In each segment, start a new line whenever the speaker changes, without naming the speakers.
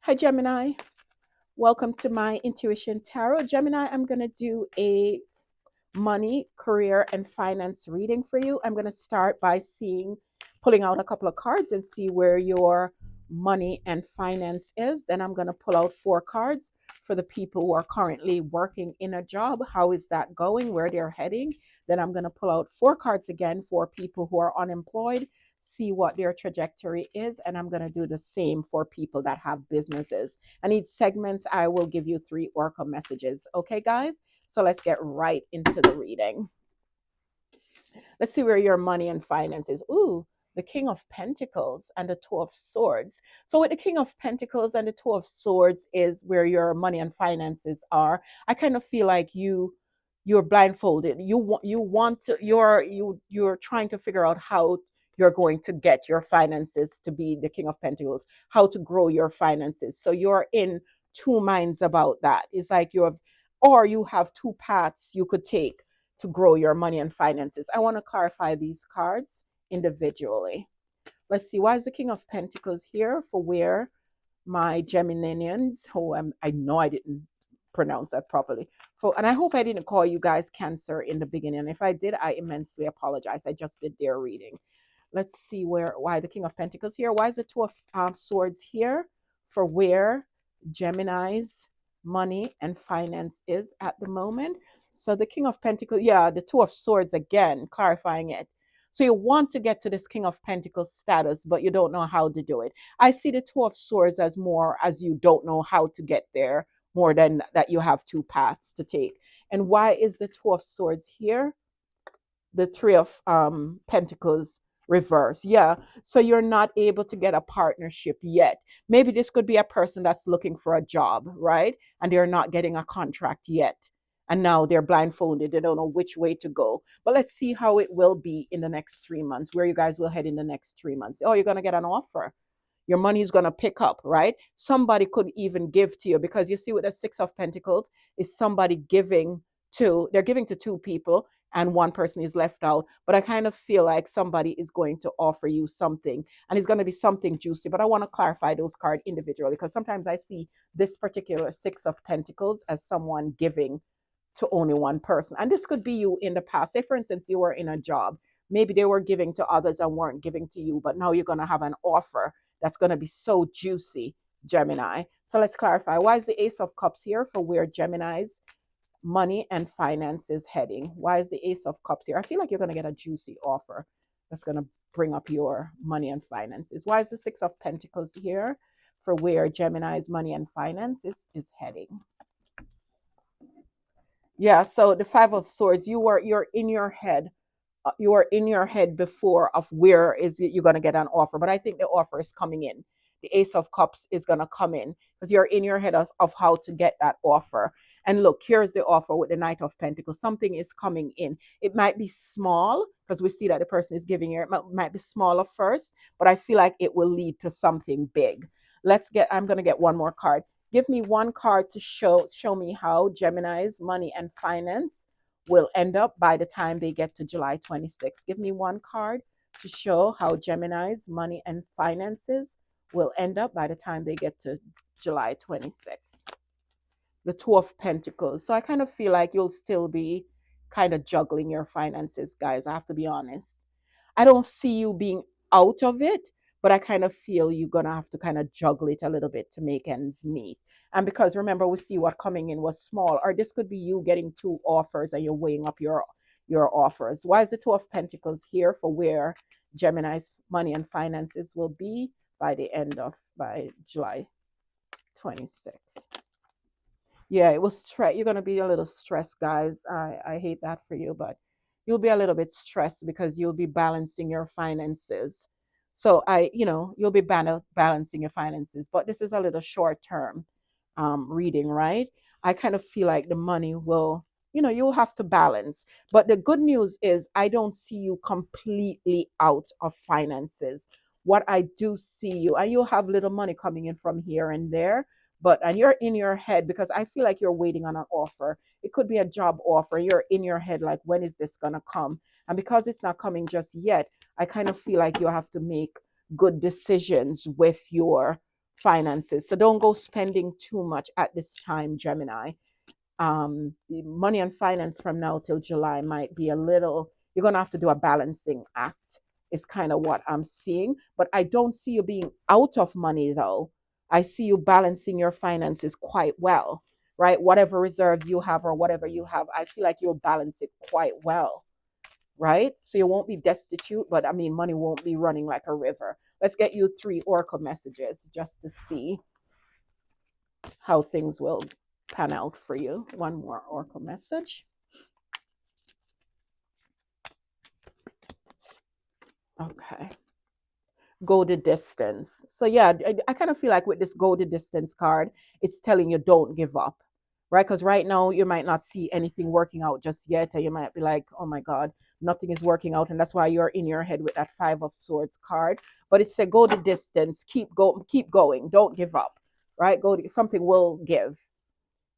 Hi, Gemini. Welcome to my Intuition Tarot. Gemini, I'm going to do a money, career, and finance reading for you. I'm going to start by pulling out a couple of cards and see where your money and finance is. Then I'm going to pull out 4 cards for the people who are currently working in a job. How is that going? Where they're heading? Then I'm going to pull out 4 cards again for people who are unemployed, see what their trajectory is. And I'm going to do the same for people that have businesses. And each segments, I will give you 3 oracle messages. Okay, guys? So let's get right into the reading. Let's see where your money and finances. Ooh, the King of Pentacles and the Two of Swords. So with the King of Pentacles and the Two of Swords is where your money and finances are. I kind of feel like you're blindfolded. You're trying to figure out how you're going to get your finances to be the King of Pentacles, how to grow your finances. So you're in two minds about that. It's like you have 2 paths you could take to grow your money and finances. I want to clarify these cards individually. Let's see. Why is the King of Pentacles here for where my Geminians, I know I didn't pronounce that properly. And I hope I didn't call you guys Cancer in the beginning. If I did, I immensely apologize. I just did their reading. Let's see why the King of Pentacles here. Why is the Two of Swords here for where Gemini's money and finance is at the moment? So the King of Pentacles, yeah, the Two of Swords again, clarifying it. So you want to get to this King of Pentacles status, but you don't know how to do it. I see the Two of Swords as more as you don't know how to get there, more than that you have 2 paths to take. And why is the Two of Swords here? The Three of Pentacles reverse. Yeah. So you're not able to get a partnership yet. Maybe this could be a person that's looking for a job, right? And they're not getting a contract yet. And now they're blindfolded. They don't know which way to go. But let's see how it will be in the next 3 months, where you guys will head in the next 3 months. Oh, you're going to get an offer. Your money is going to pick up, right? Somebody could even give to you, because you see with the Six of Pentacles is somebody they're giving to 2 people and one person is left out. But I kind of feel like somebody is going to offer you something, and it's going to be something juicy. But I want to clarify those cards individually, because sometimes I see this particular Six of Pentacles as someone giving to only one person. And this could be you in the past. Say, for instance, you were in a job. Maybe they were giving to others and weren't giving to you, but now you're going to have an offer that's going to be so juicy, Gemini. So let's clarify. Why is the Ace of Cups here for where Gemini's money and finance is heading? Why is the Ace of Cups here? I feel like you're going to get a juicy offer that's going to bring up your money and finances. Why is the Six of Pentacles here for where Gemini's money and finances is heading? Yeah, so the Five of Swords, you're in your head. You are in your head before of where is you're going to get an offer, but I think the offer is coming in. The Ace of Cups is going to come in because you're in your head of how to get that offer. And look, here's the offer with the Knight of Pentacles. Something is coming in. It might be small because we see that the person is giving you. It might be smaller first, but I feel like it will lead to something big. I'm going to get one more card. Give me one card to show me how Gemini's money and finance will end up by the time they get to July 26th. Give me one card to show how Gemini's money and finances will end up by the time they get to July 26th. The Two of Pentacles. So I kind of feel like you'll still be kind of juggling your finances, guys. I have to be honest. I don't see you being out of it, but I kind of feel you're going to have to kind of juggle it a little bit to make ends meet. And because remember, we see what coming in was small, or this could be you getting 2 offers and you're weighing up your offers. Why is the Two of Pentacles here for where Gemini's money and finances will be by July 26th? Yeah, it was stress. You're gonna be a little stressed, guys. I hate that for you, but you'll be a little bit stressed because you'll be balancing your finances. So you'll be balancing your finances, but this is a little short term reading, right? I kind of feel like the money will, you'll have to balance. But the good news is I don't see you completely out of finances. What I do see you, and you'll have little money coming in from here and there, and you're in your head because I feel like you're waiting on an offer. It could be a job offer. You're in your head like, when is this gonna come? And because it's not coming just yet, I kind of feel like you have to make good decisions with your finances. So don't go spending too much at this time, Gemini. The money and finance from now till July might be a little, you're going to have to do a balancing act, is kind of what I'm seeing. But I don't see you being out of money though. I see you balancing your finances quite well, right? Whatever reserves you have or whatever you have, I feel like you'll balance it quite well, right? So you won't be destitute, but I mean, money won't be running like a river. Let's get you 3 oracle messages just to see how things will pan out for you. One more oracle message. Okay. Go the distance. So yeah, I kind of feel like with this go the distance card, it's telling you don't give up, right? Because right now you might not see anything working out just yet, and you might be like, oh my God, nothing is working out, and that's why you're in your head with that 5 of Swords card. But it said go the distance, keep going, don't give up, right? Something will give.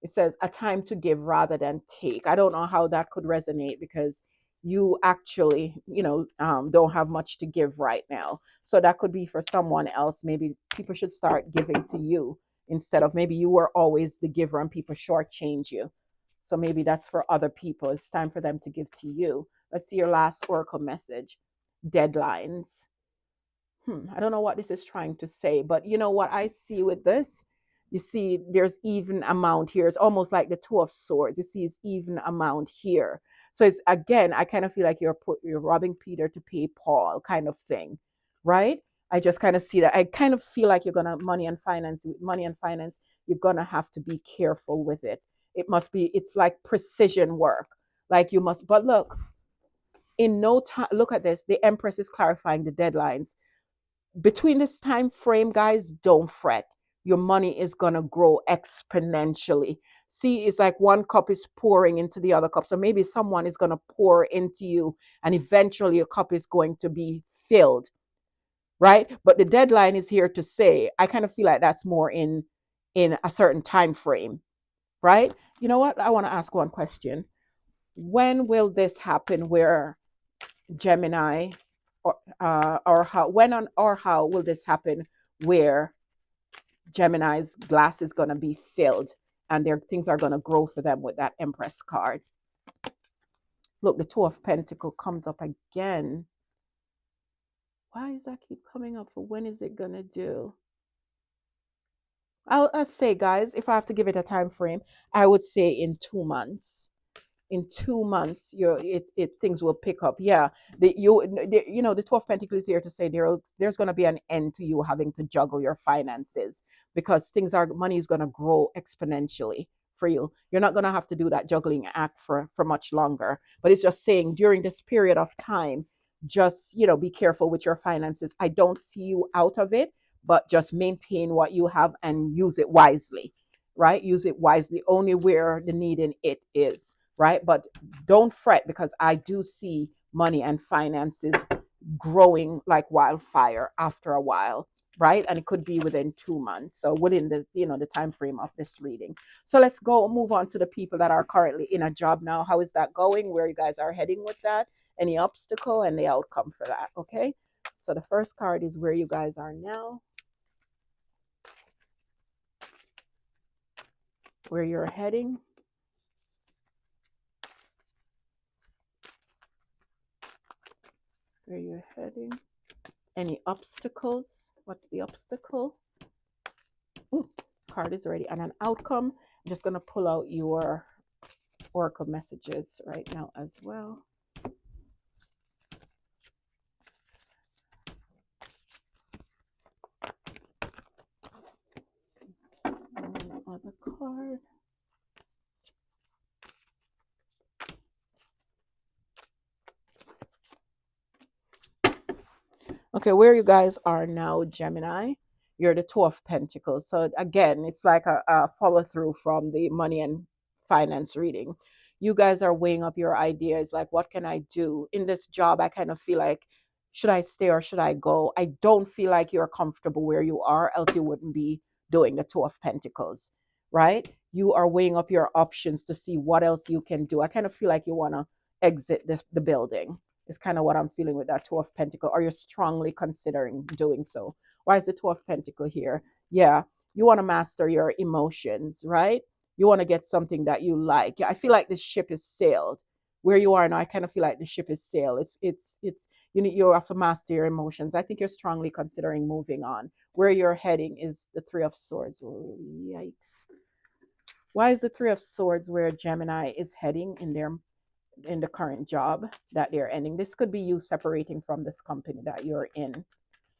It says a time to give rather than take. I don't know how that could resonate because you actually, don't have much to give right now. So that could be for someone else. Maybe people should start giving to you instead of, maybe you were always the giver and people shortchange you. So maybe that's for other people. It's time for them to give to you. Let's see your last oracle message. Deadlines. I don't know what this is trying to say, but you know what I see with this? You see, there's even amount here. It's almost like the 2 of Swords. You see, it's even amount here. So it's, again, I kind of feel like you're robbing Peter to pay Paul kind of thing, right? I just kind of see that. I kind of feel like you're gonna money and finance. You're gonna have to be careful with it. It's like precision work. Like you must. But look, in no time. Look at this. The Empress is clarifying the deadlines between this time frame, guys. Don't fret. Your money is going to grow exponentially. See, it's like one cup is pouring into the other cup, so maybe someone is going to pour into you and eventually your cup is going to be filled, right? But the deadline is here to say, I kind of feel like that's more in a certain time frame, right? You know what, I want to ask one question. When will this happen where Gemini, or how, when on or how will this happen where Gemini's glass is going to be filled and their things are going to grow for them with that Empress card? Look, the 2 of Pentacles comes up again. Why does that keep coming up? For when is it going to do? I'll say, guys, if I have to give it a time frame, I would say in 2 months. In 2 months, things will pick up. Yeah, the 12 Pentacles is here to say there's going to be an end to you having to juggle your finances, because money is going to grow exponentially for you. You're not going to have to do that juggling act for much longer. But it's just saying during this period of time, just be careful with your finances. I don't see you out of it, but just maintain what you have and use it wisely, right? Use it wisely only where the need in it is, right? But don't fret, because I do see money and finances growing like wildfire after a while, right? And it could be within 2 months, so within the time frame of this reading. So let's go move on to the people that are currently in a job now. How is that going? Where you guys are heading with that? Any obstacle and the outcome for that? Okay, so the first card is where you guys are now, where you're heading, where you're heading. Any obstacles? What's the obstacle? Ooh, card is ready. And an outcome. I'm just going to pull out your oracle messages right now as well. Another card. Okay, where you guys are now, Gemini, you're the 2 of Pentacles. So again, it's like a follow through from the money and finance reading. You guys are weighing up your ideas, like, what can I do in this job? I kind of feel like, should I stay or should I go? I don't feel like you're comfortable where you are, else you wouldn't be doing the 2 of Pentacles, right? You are weighing up your options to see what else you can do. I kind of feel like you want to exit the building, is kind of what I'm feeling with that 2 of Pentacles, or you're strongly considering doing so. Why is the 2 of Pentacles here? Yeah, you want to master your emotions, right? You want to get something that you like. Yeah, I feel like the ship is sailed. Where you are now, I kind of feel like the ship is sailed. It's you need you have to master your emotions. I think you're strongly considering moving on. Where you're heading is the Three of Swords. Oh, yikes. Why is the Three of Swords where Gemini is heading in the current job that they're ending? This could be you separating from this company that you're in.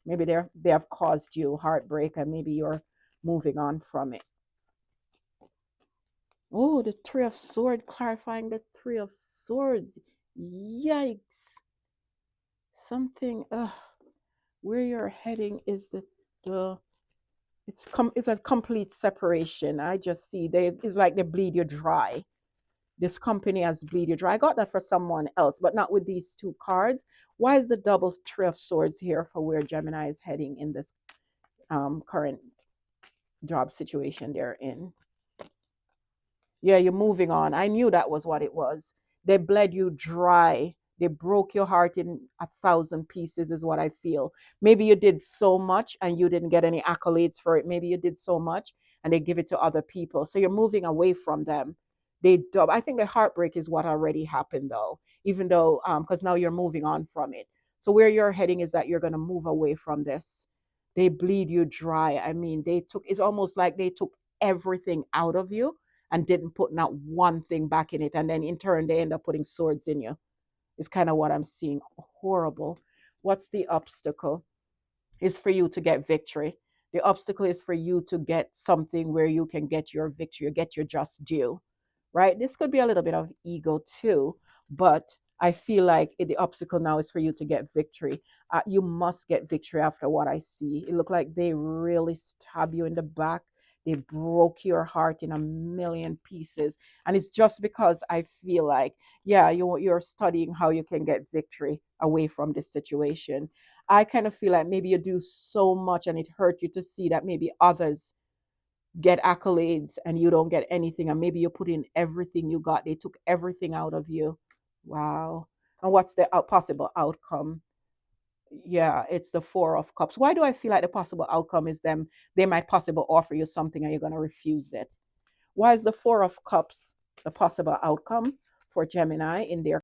Maybe they have caused you heartbreak and maybe you're moving on from it. Oh, the Three of Swords, clarifying the Three of Swords. Yikes. Something where you're heading is the it's a complete separation. I just see they it's like they bleed you dry. This company has bleed you dry. I got that for someone else, but not with these two cards. Why is the double Three of Swords here for where Gemini is heading in this current job situation they're in? Yeah, you're moving on. I knew that was what it was. They bled you dry. They broke your heart in 1,000 pieces, is what I feel. Maybe you did so much and you didn't get any accolades for it. Maybe you did so much and they give it to other people. So you're moving away from them. I think the heartbreak is what already happened, though, even though, because now you're moving on from it. So where you're heading is that you're going to move away from this. They bleed you dry. I mean, it's almost like they took everything out of you and didn't put not one thing back in it. And then in turn, they end up putting swords in you. Is kind of what I'm seeing. Horrible. What's the obstacle? Is for you to get victory. The obstacle is for you to get something where you can get your victory, get your just due, right? This could be a little bit of ego too, but I feel like the obstacle now is for you to get victory. You must get victory after what I see. It looked like they really stab you in the back. They broke your heart in a million pieces. And it's just because I feel like, yeah, you're studying how you can get victory away from this situation. I kind of feel like maybe you do so much and it hurt you to see that maybe others get accolades and you don't get anything. And maybe you put in everything you got. They took everything out of you. Wow. And what's the possible outcome? Yeah, it's the Four of Cups. Why do I feel like the possible outcome is they might possibly offer you something and you're going to refuse it? Why is the Four of Cups the possible outcome for Gemini in their